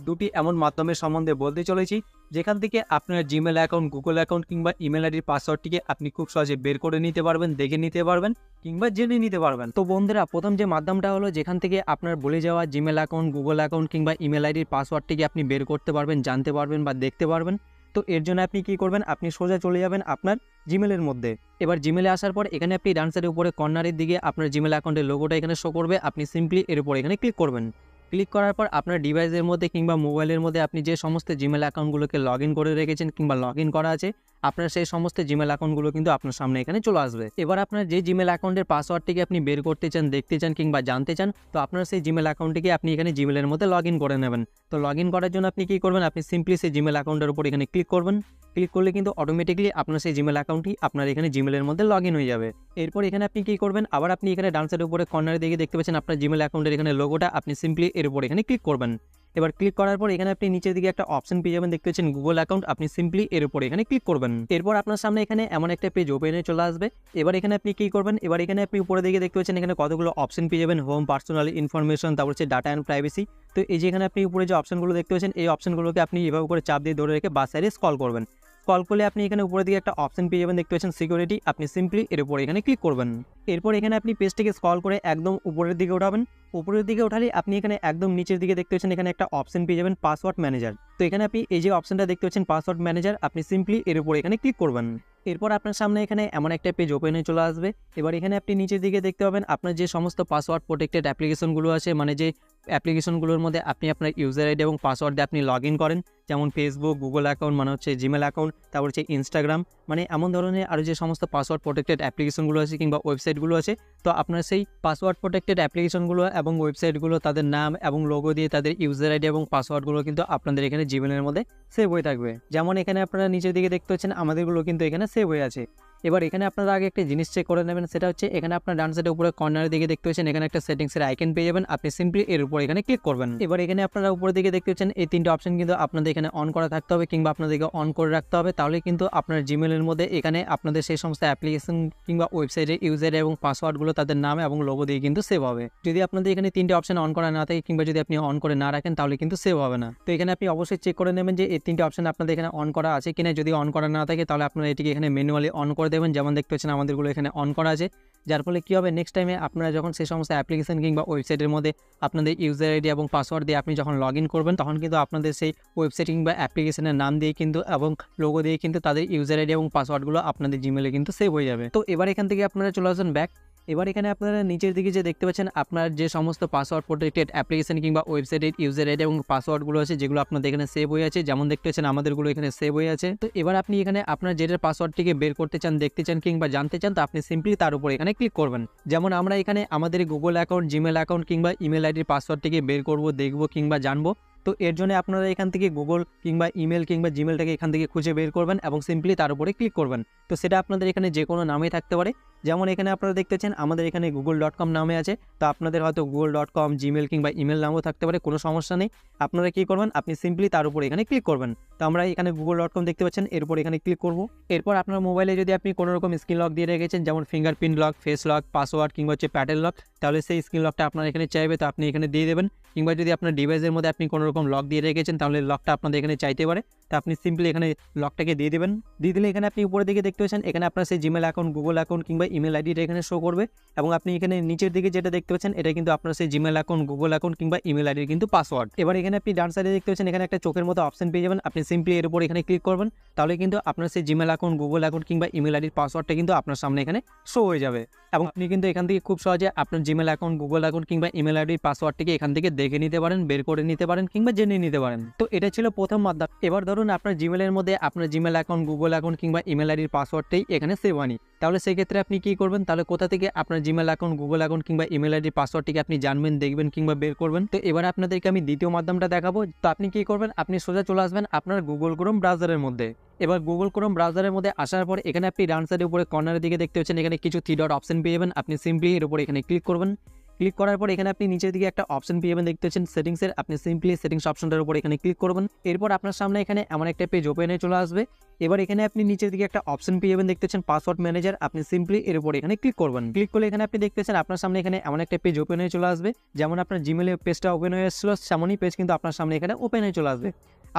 দুটি এমন মাধ্যমের সম্বন্ধে বলতে চলেছি যেখান থেকে আপনার জিমেল অ্যাকাউন্ট, গুগল অ্যাকাউন্ট কিংবা ইমেল আইডির পাসওয়ার্ডটিকে আপনি খুব সহজে বের করে নিতে পারবেন, দেখে নিতে পারবেন কিংবা জেনে নিতে পারবেন। তো বন্ধুরা, প্রথম যে মাধ্যমটা হলো যেখান থেকে আপনার ভুলে যাওয়া জিমেল অ্যাকাউন্ট, গুগল অ্যাকাউন্ট কিংবা ইমেল আইডির পাসওয়ার্ডটিকে আপনি বের করতে পারবেন, জানতে পারবেন বা দেখতে পারবেন। তো এর জন্য আপনি কি করবেন, আপনি সোজা চলে যাবেন আপনার জিমেলের মধ্যে। এবার জিমেলে আসার পর এখানে আপনি ডান সাইডের উপরে কর্নারের দিকে আপনার জিমেল অ্যাকাউন্টের লোগোটা এখানে শো করবে। আপনি সিম্পলি এর উপর এখানে ক্লিক করবেন। ক্লিক করার পর আপনার ডিভাইসের মধ্যে কিংবা মোবাইলের মধ্যে আপনি যে সমস্ত জিমেল অ্যাকাউন্টগুলোকে লগ ইন করে রেখেছেন কিংবা লগ ইন করা আছে, আপনার সেই সমস্ত জিমেল অ্যাকাউন্টগুলো কিন্তু আপনার সামনে এখানে চলে আসবে। এবার আপনার যে জিমেল অ্যাকাউন্টের পাসওয়ার্ডটিকে আপনি বের করতে চান, দেখতে চান কিংবা জানতে চান, তো আপনার সেই জিমেল অ্যাকাউন্টটিকে আপনি এখানে জিমেলের মধ্যে লগ ইন করে নেবেন। তো লগ ইন করার জন্য আপনি কি করবেন, আপনি সিম্পলি সেই জিমেল অ্যাকাউন্টের উপর এখানে ক্লিক করবেন। ক্লিক করলে কিন্তু অটোমেটিকলি আপনার সেই জিমেল অ্যাকাউন্টটি আপনার এখানে জিমেলের মধ্যে লগ ইন হয়ে যাবে। এরপর এখানে আপনি কি করবেন, আবার আপনি এখানে ডান সাইডের উপরে কর্নারে দিকে দেখতে পাচ্ছেন আপনার জিমেল অ্যাকাউন্টের এখানে লোগোটা, আপনি সিম্পলি এর উপর এখানে ক্লিক করবেন। এবার ক্লিক করার পর এখানে আপনি নিচের দিকে একটা অপশন পেয়ে যাবেন, দেখতে পাচ্ছেন গুগল অ্যাকাউন্ট, আপনি সিম্পলি এর উপর এখানে ক্লিক করবেন। এরপর আপনার সামনে এখানে এমন একটা পেজ ওপেনে চলে আসবে। এবার এখানে আপনি কি করবেন, এবার এখানে আপনি উপরে দিকে দেখতে পাচ্ছেন এখানে কতগুলো অপশন পেয়ে যাবেন, হোম, পার্সোনাল ইনফরমেশন, তারপর হচ্ছে ডাটা অ্যান্ড প্রাইভেসি। তো এই যে এখানে আপনি উপরে যে অপশনগুলো দেখতে পাচ্ছেন, এই অপশনগুলোকে আপনি এভাবে করে চাপ দিয়ে ধরে রেখে বাস সাইডে স্ক্রল করবেন। স্ক্রল করলে আপনি এখানে উপরের দিকে একটা অপশন পেয়ে যাবেন, দেখতে পাচ্ছেন সিকিউরিটি, আপনি সিম্পলি এর উপর এখানে ক্লিক করবেন। এরপর এখানে আপনি পেজটিকে স্ক্রল করে একদম উপরের দিকে উঠাবেন। উপরের দিকে উঠালে আপনি এখানে একদম নিচের দিকে দেখতে পাচ্ছেন এখানে একটা অপশন পেয়ে যাবেন পাসওয়ার্ড ম্যানেজার। তো এখানে আপনি এই যে অপশনটা দেখতে পাচ্ছেন পাসওয়ার্ড ম্যানেজার, আপনি সিম্পলি এর উপর এখানে ক্লিক করবেন। এরপর আপনার সামনে এখানে এমন একটা পেজ ওপেন হয়ে চলে আসবে। এবার এখানে আপনি নিচের দিকে দেখতে পাবেন আপনার যে সমস্ত পাসওয়ার্ড প্রোটেক্টেড অ্যাপ্লিকেশনগুলো আছে, মানে যে অ্যাপ্লিকেশনগুলোর মধ্যে আপনি আপনার ইউজার আইডি এবং পাসওয়ার্ড দিয়ে আপনি লগ ইন করেন, যেমন ফেসবুক, গুগল অ্যাকাউন্ট মানে হচ্ছে জিমেল অ্যাকাউন্ট, তারপর হচ্ছে ইনস্টাগ্রাম, মানে এমন ধরনের আরও যে সমস্ত পাসওয়ার্ড প্রোটেক্টেড অ্যাপ্লিকেশনগুলো আছে কিংবা ওয়েবসাইটগুলো আছে। তো আপনার সেই পাসওয়ার্ড প্রোটেক্টেড অ্যাপ্লিকেশনগুলো এবং ওয়েবসাইটগুলো তাদের নাম এবং লোগো দিয়ে তাদের ইউজার আইডি এবং পাসওয়ার্ডগুলো কিন্তু আপনাদের এখানে জিমেলের মধ্যে সেভ হয়ে থাকবে। যেমন এখানে আপনারা নিচের দিকে দেখতে পাচ্ছেন আমাদেরগুলো কিন্তু এখানে সেভ হয়ে আছে। এবার এখানে আপনারা আগে একটা জিনিস চেক করে নেবেন, সেটা হচ্ছে এখানে আপনার ডান সাইডের উপরে কর্নারের দিকে দেখতে পাচ্ছেন এখানে একটা সেটিংসের আইকন পেয়ে যাবেন, আপনি সিম্পলি এর উপর এখানে ক্লিক করবেন। এবার এখানে আপনারা উপরের দিকে দেখতে পাচ্ছেন এই তিনটে অপশন কিন্তু আপনাদের এখানে অন করা থাকতে হবে কিংবা আপনাদেরকে অন করে রাখতে হবে, তাহলে কিন্তু আপনার জিমেলের মধ্যে এখানে আপনাদের সেই সমস্ত অ্যাপ্লিকেশন কিংবা ওয়েবসাইটের ইউজার এবং পাসওয়ার্ডগুলো তাদের নাম এবং লোগো দিয়ে কিন্তু সেভ হবে। যদি আপনাদের এখানে তিনটে অপশন অন করা না থাকে কিংবা যদি আপনি অন করে না রাখেন তাহলে কিন্তু সেভ হবে না। তো এখানে আপনি অবশ্যই চেক করে নেবেন যে এই তিনটে অপশন আপনাদের এখানে অন করা আছে কিনা। যদি অন করা না থাকে তাহলে আপনারা এটিকে এখানে ম্যানুয়ালি অন করে দেবেন, যেমন দেখতে পাচ্ছেন আমাদেরগুলো এখানে অন করা আছে। যার ফলে কী হবে, নেক্সট টাইমে আপনারা যখন সেই সমস্ত অ্যাপ্লিকেশন কিংবা ওয়েবসাইটের মধ্যে আপনাদের ইউজার আইডি এবং পাসওয়ার্ড দিয়ে আপনি যখন লগ ইন করবেন, তখন কিন্তু আপনাদের সেই ওয়েবসাইট কিংবা অ্যাপ্লিকেশনের নাম দিয়ে কিন্তু এবং লোগো দিয়ে কিন্তু তাদের ইউজার আইডি এবং পাসওয়ার্ডগুলো আপনাদের জিমেলে কিন্তু সেভ হয়ে যাবে। তো এবার এখান থেকে আপনারা চলে আসবেন ব্যাক। এবার এখানে আপনারা নিচের দিকে যে দেখতে পাচ্ছেন আপনার যে সমস্ত পাসওয়ার্ড প্রোটেক্টেড অ্যাপ্লিকেশন কিংবা ওয়েবসাইটের ইউজার আইডি এবং পাসওয়ার্ডগুলো আছে যেগুলো আপনাদের এখানে সেভ হয়ে আছে, যেমন দেখতে পাচ্ছেন আমাদেরগুলো এখানে সেভ হয়ে আছে। তো এবার আপনি এখানে আপনার যেটার পাসওয়ার্ডটিকে বের করতে চান, দেখতে চান কিংবা জানতে চান, তো আপনি সিম্পলি তার উপর এখানে ক্লিক করবেন। যেমন আমরা এখানে আমাদের গুগল অ্যাকাউন্ট, জিমেল অ্যাকাউন্ট কিংবা ইমেল আইডির পাসওয়ার্ডটিকে বের করব, দেখব কিংবা জানবো। তো এর জন্য আপনারা এখান থেকে গুগল কিংবা ইমেল কিংবা জিমেলটাকে এখান থেকে খুঁজে বের করবেন এবং সিম্পলি তার উপরে ক্লিক করবেন। তো সেটা আপনাদের এখানে যে কোনো নামে থাকতে পারে, যেমন এখানে আপনারা দেখতেছেন আমাদের এখানে google.com নামে আছে, তো আপনাদের হয়তো google.com, জিমেল কিংবা ইমেল নামও থাকতে পারে, কোনো সমস্যা নেই। আপনারা কী করবেন, আপনি সিম্পলি তার উপর এখানে ক্লিক করবেন। তো আমরা এখানে google.com দেখতে পাচ্ছেন, এরপর এখানে ক্লিক করব। এরপর আপনার মোবাইলে যদি আপনি কোনো রকম স্ক্রিন লক দিয়ে রেখেছেন, যেমন fingerprint lock, face lock, password কিংবা হচ্ছে প্যাটার্ন লক, তাহলে সেই স্ক্রিন লকটা আপনার এখানে চাইবে, তো আপনি এখানে দিয়ে দেবেন। কিংবা যদি আপনার ডিভাইসের মধ্যে আপনি কোনো রকম লক দিয়ে রেখেছেন তাহলে লকটা আপনাদের এখানে চাইতে পারে, তো আপনি সিম্পলি এখানে লকটাকে দিয়ে দেবেন। দিয়ে দিলে এখানে আপনি উপরের দিকে দেখতে পাচ্ছেন এখানে আপনার সেই জিমেল অ্যাকাউন্ট, গুগল অ্যাকাউন্ট কিংবা ইমেল আইডিটা এখানে শো করবে। এবং আপনি এখানে নিচের দিকে যেটা দেখতে পাচ্ছেন এটা কিন্তু আপনার সেই জিমেল অ্যাকাউন্ট, গুগল অ্যাকাউন্ট কিংবা ইমেল আইডির কিন্তু পাসওয়ার্ড। এবার এখানে আপনি ডান সাইডে দেখতে পাচ্ছেন এখানে একটা চোখের মতো অপশন পেয়ে যাবেন, আপনি সিম্পলি এর উপর এখানে ক্লিক করবেন। তাহলে কিন্তু আপনার সেই জিমেল অ্যাকাউন্ট, গুগল অ্যাকাউন্ট কিংবা ইমেল আইডির পাসওয়ার্ডটা কিন্তু আপনার সামনে এখানে শো হয়ে যাবে। এবং আপনি কিন্তু এখান থেকে খুব সহজে আপনার জিমেল অ্যাকাউন্ট, গুগল অ্যাকাউন্ট কিংবা ইমেল আইডির পাসওয়ার্ডটিকে এখান থেকে দেখে নিতে পারেন, বের করে নিতে পারেন কিংবা জেনে নিতে পারেন। তো এটা ছিল প্রথম মাধ্যম। এবার ধরুন আপনার জিমেলের মধ্যে আপনার জিমেল অ্যাকাউন্ট, গুগল অ্যাকাউন্ট কিংবা ইমেল আইডির পাসওয়ার্ডটাই এখানে সেভ হয়নি, তাহলে সেক্ষেত্রে আপনি কী করবেন, তাহলে কোথা থেকে আপনার জিমেল অ্যাকাউন্ট, গুগল অ্যাকাউন্ট কিংবা ইমেল আইডির পাসওয়ার্ডটিকে আপনি জানবেন, দেখবেন কিংবা বের করবেন। তো এবার আপনাদেরকে আমি দ্বিতীয় মাধ্যমটা দেখাবো। তো আপনি কী করবেন, আপনি সোজা চলে আসবেন আপনার গুগল ক্রোম ব্রাউজারের মধ্যে। এবার গুগল ক্রোম ব্রাউজারের মধ্যে আসার পর এখানে আপনি ডান সাইডের উপরে কর্নারের দিকে দেখতে পাচ্ছেন এখানে কিছু থ্রি ডট অপশন পেয়ে যাবেন, আপনি সিম্পলি এর উপরে এখানে ক্লিক করবেন। ক্লিক করার পর এখানে আপনি নিচের দিকে একটা অপশন পেয়ে যাবেন, দেখতে পাচ্ছেন সেটিংসের। আপনি সিম্পলি সেটিংস অপশনটার উপর এখানে ক্লিক করবেন। এরপর আপনার সামনে এখানে এমন একটা পেজ ওপেন হয়ে চলে আসবে। এবার এখানে আপনি নিচের দিকে একটা অপশন পেয়ে যাবেন, দেখতে পাচ্ছেন পাসওয়ার্ড ম্যানেজার। আপনি সিম্পলি এর উপর এখানে ক্লিক করবেন। ক্লিক করলে এখানে আপনি দেখতে পাচ্ছেন আপনার সামনে এখানে এমন একটা পেজ ওপেন হয়ে চলে আসবে। যেমন আপনার জিমেলের পেজটা ওপেন হয়ে এসেছিল, সেমনই পেজ কিন্তু আপনার সামনে এখানে ওপেন হয়ে চলে আসবে।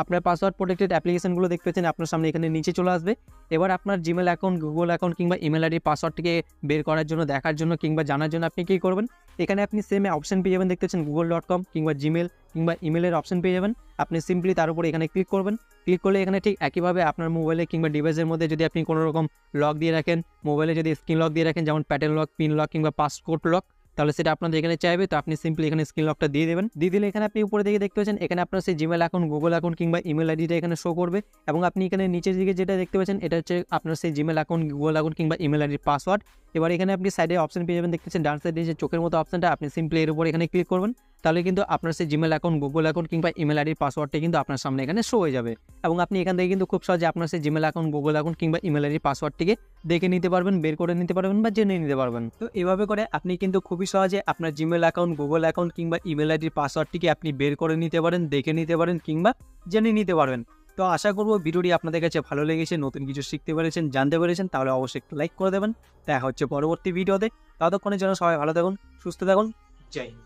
আপনার পাসওয়ার্ড প্রোটেক্টেড অ্যাপ্লিকেশনগুলো দেখতে পাচ্ছেন আপনার সামনে এখানে নিচে চলে আসবে। এবার আপনার জিমেল অ্যাকাউন্ট, গুগল অ্যাকাউন্ট কিংবা ইমেল আইডির পাসওয়ার্ডটিকে বের করার জন্য, দেখার জন্য কিংবা জানার জন্য আপনি কী করবেন, এখানে আপনি সেম অপশন পেয়ে যাবেন, দেখতে পাচ্ছেন google.com কিংবা জিমেল কিংবা ইমেলের অপশন পেয়ে যাবেন। আপনি সিম্পলি তার উপর এখানে ক্লিক করবেন। ক্লিক করলে এখানে ঠিক একইভাবে আপনার মোবাইলে কিংবা ডিভাইসের মধ্যে যদি আপনি কোনো রকম লক দিয়ে রাখেন, মোবাইলে যদি স্ক্রিন লক দিয়ে রাখেন, যেমন প্যাটার্ন লক, পিন লক কিংবা পাসকোড লক, তাহলে সেটা আপনাদের এখানে চাইবে। তো আপনি সিম্পলি এখানে স্ক্রিন লকটা দিয়ে দেবেন। দিয়ে দিলে এখানে আপনি উপরে দিকে দেখতে পাচ্ছেন এখানে আপনার সেই জিমেল অ্যাকাউন্ট, গুগল অ্যাকাউন্ট কিংবা ইমেল আইডিটা এখানে শো করবে। এবং আপনি এখানে নিচের দিকে যেটা দেখতে পাচ্ছেন এটা হচ্ছে আপনার সেই জিমেল অ্যাকাউন্ট, গুগল অ্যাকাউন্ট কিংবা ইমেল আইডির পাসওয়ার্ড। এবার এখানে আপনি সাইডে অপশন পেয়ে যাবেন, দেখতে পাচ্ছেন ডান সাইডে যে চোখের মতো অপশনটা, আপনি সিম্পলি এর উপর এখানে ক্লিক করবেন। তাহলে কিন্তু আপনার সেই জিমেল অ্যাকাউন্ট, গুগল অ্যাকাউন্ট কিংবা ইমেল আইডির পাসওয়ার্ডটা কিন্তু আপনার সামনে এখানে শো হয়ে যাবে। এবং আপনি এখান থেকে কিন্তু খুব সহজে আপনার সেই জিমেল অ্যাকাউন্ট, গুগল অ্যাকাউন্ট কিংবা ইমেল আইডির পাসওয়ার্ডটিকে দেখে নিতে পারবেন, বের করে নিতে পারবেন বা জেনে নিতে পারবেন। তো এভাবে করে আপনি কিন্তু খুবই সহজে আপনার জিমেল অ্যাকাউন্ট, গুগল অ্যাকাউন্ট কিংবা ইমেল আইডির পাসওয়ার্ডটিকে আপনি বের করে নিতে পারেন, দেখে নিতে পারেন কিংবা জেনে নিতে পারবেন। তো আশা করব ভিডিওটি আপনাদের কাছে ভালো লেগেছে, নতুন কিছু শিখতে পেরেছেন, জানতে পেরেছেন। তাহলে অবশ্যই একটা লাইক করে দেবেন। দেখা হচ্ছে পরবর্তী ভিডিওতে। ততক্ষণের জন্য সবাই ভালো থাকুন, সুস্থ থাকুন। জয় হিন্দ।